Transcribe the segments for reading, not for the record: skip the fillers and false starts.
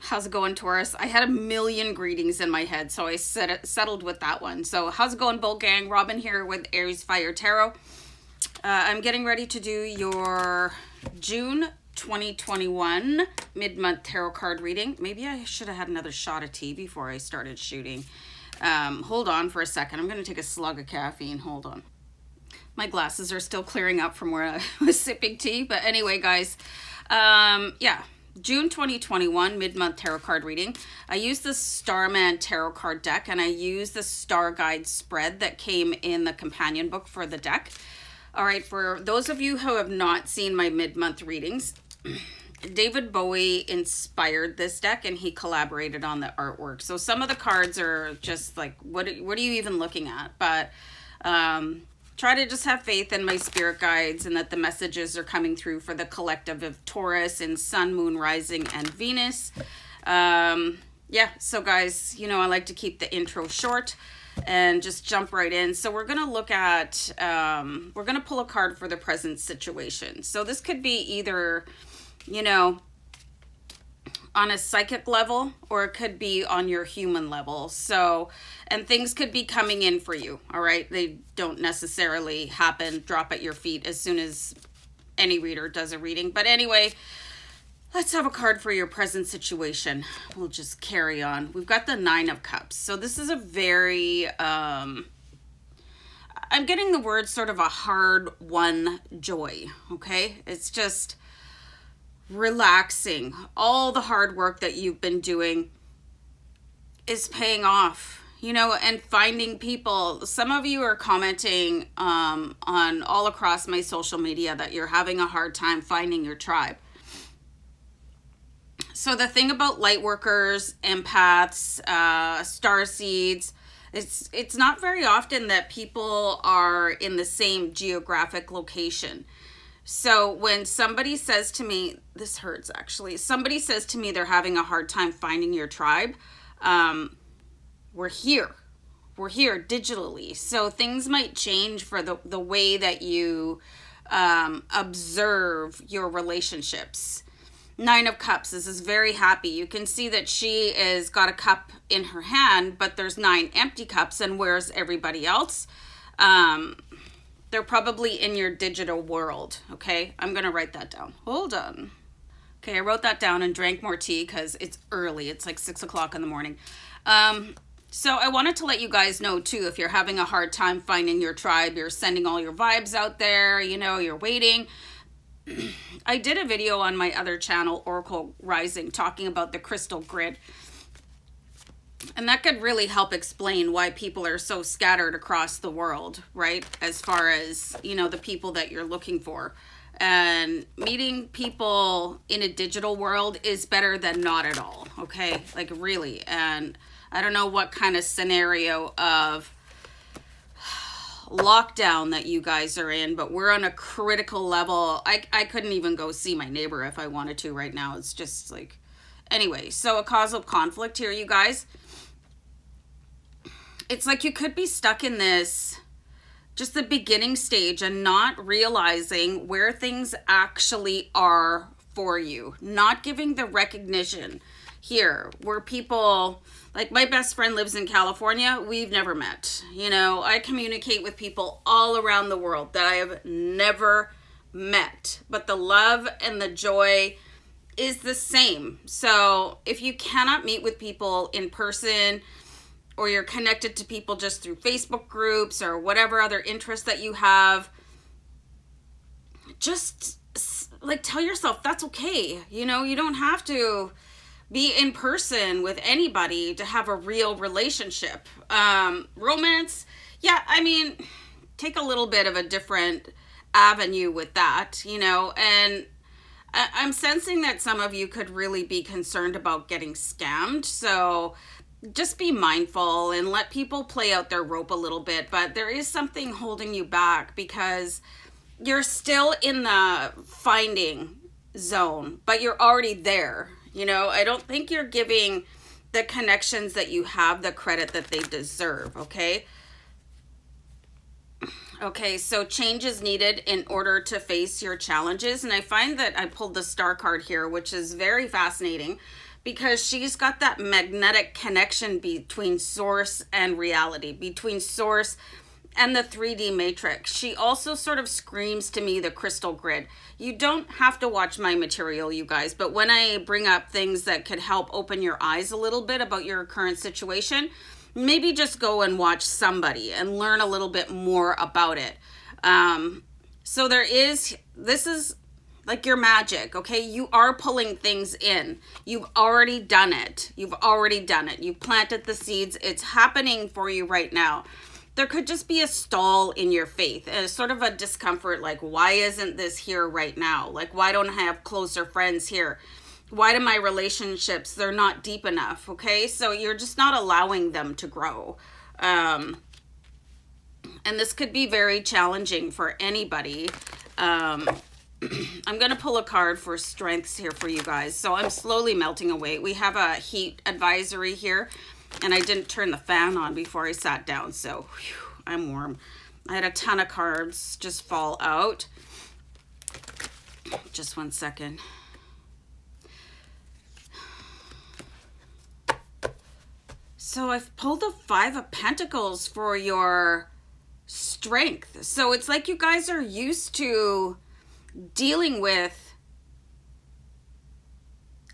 How's it going, Taurus? I had a million greetings in my head, so I settled with that one. So how's it going, Bull Gang? Robin here with AriesFireTarot. I'm getting ready to do your June 2021 mid-month tarot card reading. Maybe I should have had another shot of tea before I started shooting. Hold on for a second. I'm going to take a slug of caffeine. Hold on. My glasses are still clearing up from where I was sipping tea. But anyway, guys, yeah. June 2021 mid-month tarot card reading. I used the Starman tarot card deck, and I used the Starguide spread that came in the companion book for the deck. All right, for those of you who have not seen my mid-month readings, David Bowie inspired this deck, and he collaborated on the artwork. So some of the cards are just like, what are you even looking at? But try to just have faith in my spirit guides and that the messages are coming through for the collective of Taurus and Sun, Moon, Rising, and Venus. Yeah, so guys, you know, I like to keep the intro short and just jump right in. So we're going to look at, we're going to pull a card for the present situation. So this could be either, you know, on a psychic level, or it could be on your human level. So, and things could be coming in for you, all right? They don't necessarily happen, drop at your feet as soon as any reader does a reading. But anyway, let's have a card for your present situation. We'll just carry on. We've got the Nine of Cups. So this is a very, I'm getting the word sort of a hard-won joy, okay? It's just relaxing. All the hard work that you've been doing is paying off, you know, and finding people. Some of you are commenting on all across my social media that you're having a hard time finding your tribe. So the thing about light workers, empaths, starseeds, it's not very often that people are in the same geographic location. So when somebody says to me, this hurts actually, somebody says to me they're having a hard time finding your tribe, we're here digitally. So things might change for the way that you observe your relationships. Nine of Cups, this is very happy. You can see that she is got a cup in her hand, but there's 9 empty cups, and where's everybody else? They're probably in your digital world, okay? I'm going to write that down. Hold on. Okay, I wrote that down and drank more tea because it's early. It's like 6 o'clock in the morning. So I wanted to let you guys know, too, if you're having a hard time finding your tribe, you're sending all your vibes out there, you know, you're waiting. I did a video on my other channel, Oracle Rising, talking about the crystal grid. And that could really help explain why people are so scattered across the world, right? As far as, you know, the people that you're looking for. And meeting people in a digital world is better than not at all, okay? Like, really. And I don't know what kind of scenario of lockdown that you guys are in, but we're on a critical level. I couldn't even go see my neighbor if I wanted to right now. It's just like, anyway, so a causal conflict here, you guys. It's like you could be stuck in this, just the beginning stage, and not realizing where things actually are for you. Not giving the recognition here, where people, like my best friend lives in California. We've never met. You know, I communicate with people all around the world that I have never met. But the love and the joy is the same. So if you cannot meet with people in person, or you're connected to people just through Facebook groups or whatever other interests that you have, just like tell yourself that's okay. You know, you don't have to be in person with anybody to have a real relationship. Romance, yeah, I mean, take a little bit of a different avenue with that, you know, and I'm sensing that some of you could really be concerned about getting scammed. So just be mindful and let people play out their rope a little bit. But there is something holding you back because you're still in the finding zone, but you're already there. You know, I don't think you're giving the connections that you have the credit that they deserve, okay? Okay, so change is needed in order to face your challenges. And I find that I pulled the Star card here, which is very fascinating because she's got that magnetic connection between source and reality, between source and the 3D matrix. She also sort of screams to me the crystal grid. You don't have to watch my material, you guys, but when I bring up things that could help open your eyes a little bit about your current situation, maybe just go and watch somebody and learn a little bit more about it. So this is like your magic, okay? You are pulling things in. You've already done it. You've planted the seeds. It's happening for you right now. There could just be a stall in your faith, and sort of a discomfort, like, why isn't this here right now? Like, why don't I have closer friends here? Why do my relationships, they're not deep enough, okay? So you're just not allowing them to grow. And this could be very challenging for anybody. I'm going to pull a card for strengths here for you guys. So I'm slowly melting away. We have a heat advisory here, and I didn't turn the fan on before I sat down, so whew, I'm warm. I had a ton of cards just fall out. Just one second. So I've pulled the 5 of Pentacles for your strength. So it's like you guys are used to dealing with,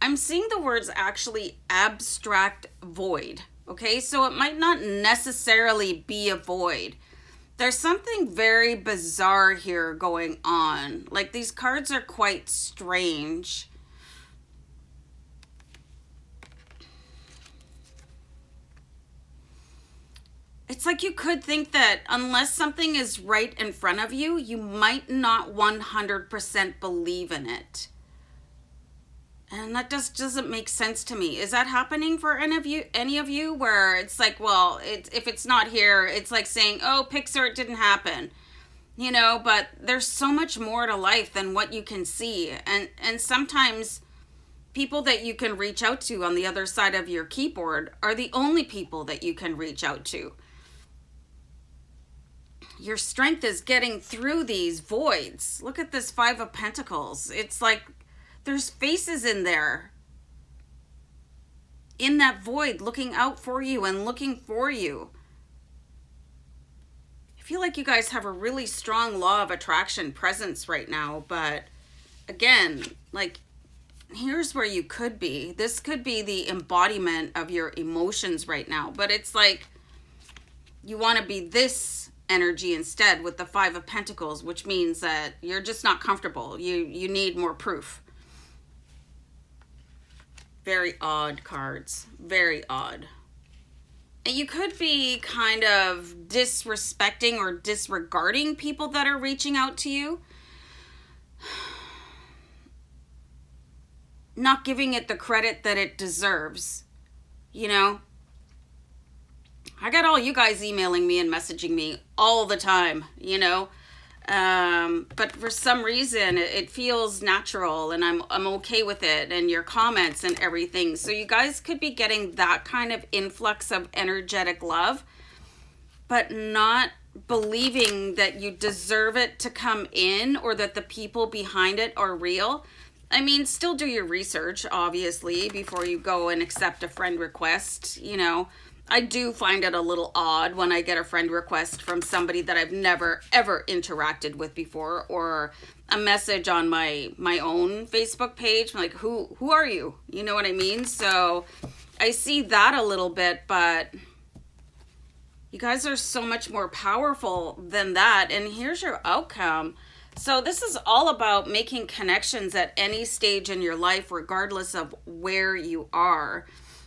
I'm seeing the words actually abstract void. Okay, so it might not necessarily be a void. There's something very bizarre here going on. Like, these cards are quite strange. It's like you could think that unless something is right in front of you, you might not 100% believe in it. And that just doesn't make sense to me. Is that happening for any of you where it's like, well, if it's not here, it's like saying, oh, Pixar, it didn't happen. You know, but there's so much more to life than what you can see. And sometimes people that you can reach out to on the other side of your keyboard are the only people that you can reach out to. Your strength is getting through these voids. Look at this 5 of Pentacles. It's like there's faces in there, in that void, looking out for you and looking for you. I feel like you guys have a really strong law of attraction presence right now, but again, like, here's where you could be. This could be the embodiment of your emotions right now, but it's like you want to be this energy instead with the 5 of Pentacles, which means that you're just not comfortable. You need more proof. Very odd cards. Very odd. And you could be kind of disrespecting or disregarding people that are reaching out to you. Not giving it the credit that it deserves. You know? I got all you guys emailing me and messaging me all the time, you know? But for some reason it feels natural and I'm okay with it, and your comments and everything. So you guys could be getting that kind of influx of energetic love, but not believing that you deserve it to come in or that the people behind it are real. I mean, still do your research, obviously, before you go and accept a friend request, you know. I do find it a little odd when I get a friend request from somebody that I've never, ever interacted with before, or a message on my own Facebook page. I'm like, who are you? You know what I mean? So I see that a little bit, but you guys are so much more powerful than that. And here's your outcome. So this is all about making connections at any stage in your life, regardless of where you are.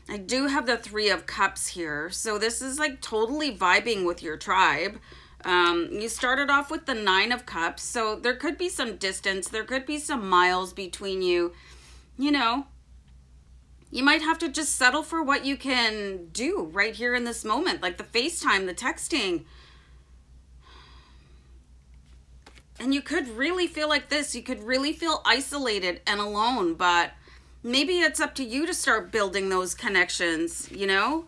I do have the 3 of Cups here. So this is like totally vibing with your tribe. You started off with the 9 of Cups. So there could be some distance. There could be some miles between you. You know, you might have to just settle for what you can do right here in this moment. Like the FaceTime, the texting. And you could really feel like this. You could really feel isolated and alone, but maybe it's up to you to start building those connections, you know?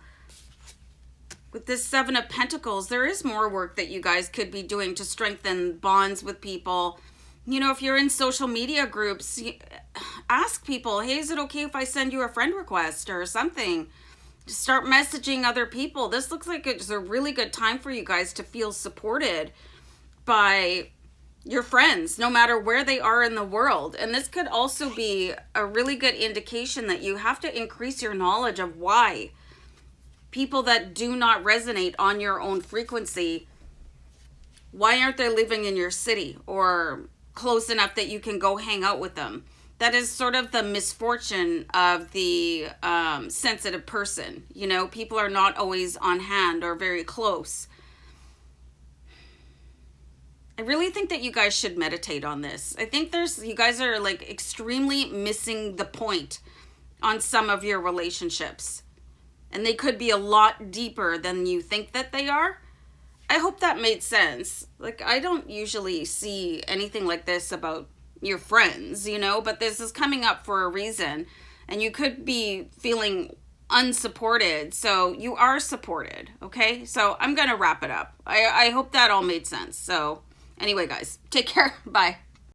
With this 7 of Pentacles, there is more work that you guys could be doing to strengthen bonds with people You know, if you're in social media groups, ask people, hey, is it okay if I send you a friend request or something? Start messaging other people. This looks like it's a really good time for you guys to feel supported by your friends, no matter where they are in the world. And this could also be a really good indication that you have to increase your knowledge of why people that do not resonate on your own frequency, why aren't they living in your city or close enough that you can go hang out with them? That is sort of the misfortune of the sensitive person. You know, people are not always on hand or very close. I really think that you guys should meditate on this. I think you guys are like extremely missing the point on some of your relationships. And they could be a lot deeper than you think that they are. I hope that made sense. Like, I don't usually see anything like this about your friends, you know, but this is coming up for a reason. And you could be feeling unsupported. So you are supported, okay? So I'm going to wrap it up. I hope that all made sense. So anyway, guys, take care. Bye.